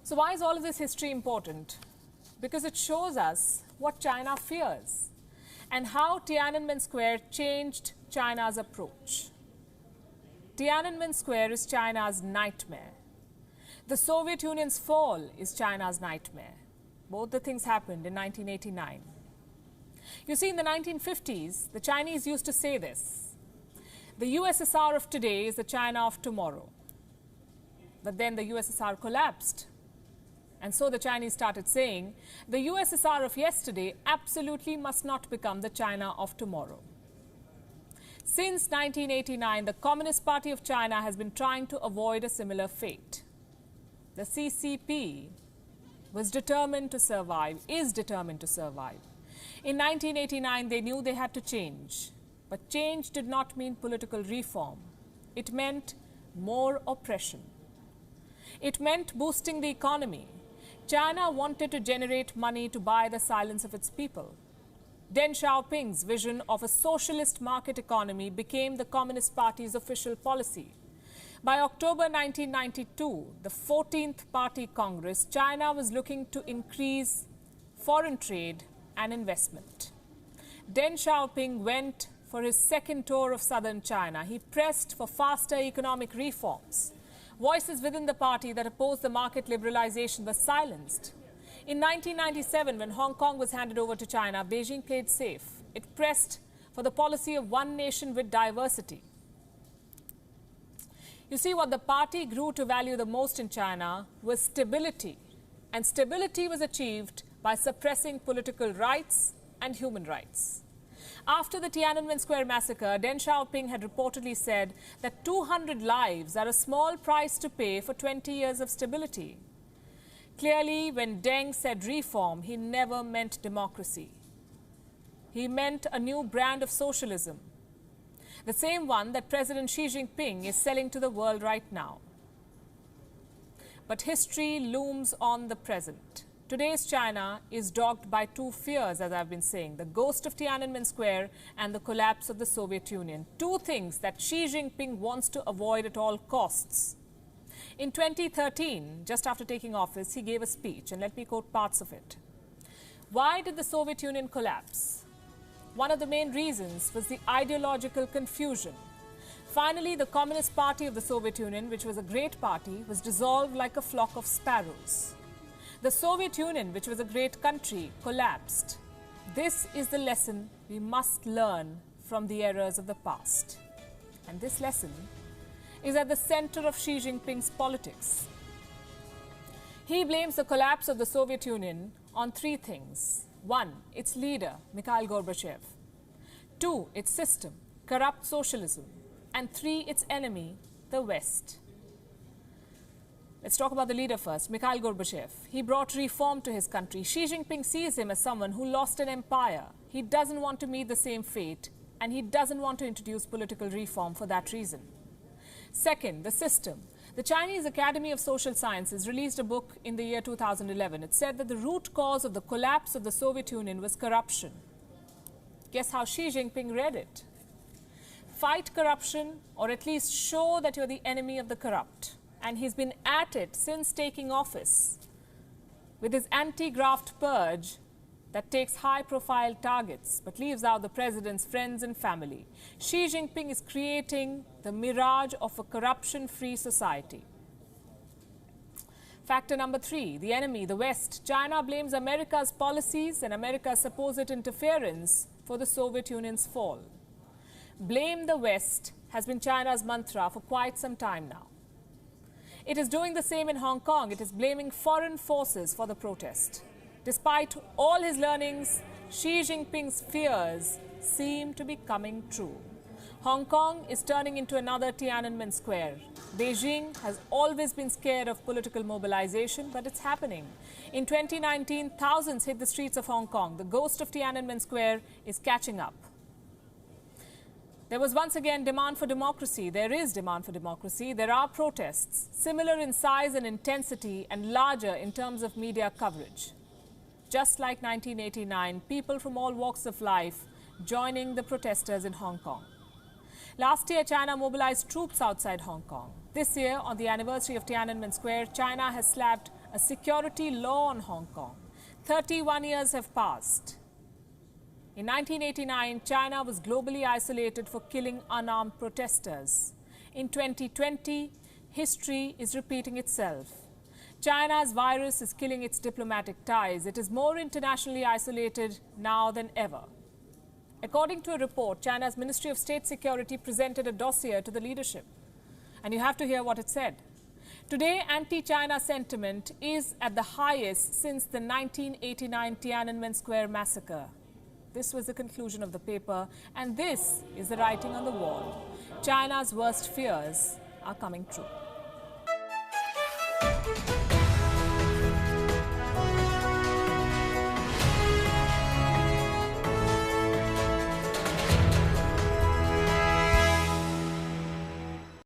So why is all of this history important? Because it shows us what China fears and how Tiananmen Square changed China's approach. Tiananmen Square is China's nightmare. The Soviet Union's fall is China's nightmare. Both the things happened in 1989. You see, in the 1950s, the Chinese used to say this: the USSR of today is the China of tomorrow. But then the USSR collapsed. And so the Chinese started saying, the USSR of yesterday absolutely must not become the China of tomorrow. Since 1989, the Communist Party of China has been trying to avoid a similar fate. The CCP was determined to survive, is determined to survive. In 1989, they knew they had to change. But change did not mean political reform. It meant more oppression. It meant boosting the economy. China wanted to generate money to buy the silence of its people. Deng Xiaoping's vision of a socialist market economy became the Communist Party's official policy. By October 1992, the 14th Party Congress, China was looking to increase foreign trade and investment. Deng Xiaoping went for his second tour of southern China. He pressed for faster economic reforms. Voices within the party that opposed the market liberalization were silenced. In 1997, when Hong Kong was handed over to China, Beijing played safe. It pressed for the policy of one nation with diversity. You see, what the party grew to value the most in China was stability. And stability was achieved by suppressing political rights and human rights. After the Tiananmen Square massacre, Deng Xiaoping had reportedly said that 200 lives are a small price to pay for 20 years of stability. Clearly, when Deng said reform, he never meant democracy. He meant a new brand of socialism, the same one that President Xi Jinping is selling to the world right now. But history looms on the present. Today's China is dogged by two fears, as I've been saying: the ghost of Tiananmen Square and the collapse of the Soviet Union. Two things that Xi Jinping wants to avoid at all costs. In 2013, just after taking office, he gave a speech, and let me quote parts of it. Why did the Soviet Union collapse? One of the main reasons was the ideological confusion. Finally, the Communist Party of the Soviet Union, which was a great party, was dissolved like a flock of sparrows. The Soviet Union, which was a great country, collapsed. This is the lesson we must learn from the errors of the past. And this lesson is at the center of Xi Jinping's politics. He blames the collapse of the Soviet Union on three things. One, its leader, Mikhail Gorbachev. Two, its system, corrupt socialism. And three, its enemy, the West. Let's talk about the leader first, Mikhail Gorbachev. He brought reform to his country. Xi Jinping sees him as someone who lost an empire. He doesn't want to meet the same fate, and he doesn't want to introduce political reform for that reason. Second, the system. The Chinese Academy of Social Sciences released a book in the year 2011. It said that the root cause of the collapse of the Soviet Union was corruption. Guess how Xi Jinping read it? Fight corruption, or at least show that you're the enemy of the corrupt. And he's been at it since taking office with his anti-graft purge that takes high-profile targets but leaves out the president's friends and family. Xi Jinping is creating the mirage of a corruption-free society. Factor number three, the enemy, the West. China blames America's policies and America's supposed interference for the Soviet Union's fall. Blame the West has been China's mantra for quite some time now. It is doing the same in Hong Kong. It is blaming foreign forces for the protest. Despite all his learnings, Xi Jinping's fears seem to be coming true. Hong Kong is turning into another Tiananmen Square. Beijing has always been scared of political mobilization, but it's happening. In 2019, thousands hit the streets of Hong Kong. The ghost of Tiananmen Square is catching up. There was once again demand for democracy. There is demand for democracy. There are protests, similar in size and intensity and larger in terms of media coverage. Just like 1989, people from all walks of life joining the protesters in Hong Kong. Last year, China mobilized troops outside Hong Kong. This year, on the anniversary of Tiananmen Square, China has slapped a security law on Hong Kong. 31 years have passed. In 1989, China was globally isolated for killing unarmed protesters. In 2020, history is repeating itself. China's virus is killing its diplomatic ties. It is more internationally isolated now than ever. According to a report, China's Ministry of State Security presented a dossier to the leadership. And you have to hear what it said. Today, anti-China sentiment is at the highest since the 1989 Tiananmen Square massacre. This was the conclusion of the paper, and this is the writing on the wall. China's worst fears are coming true.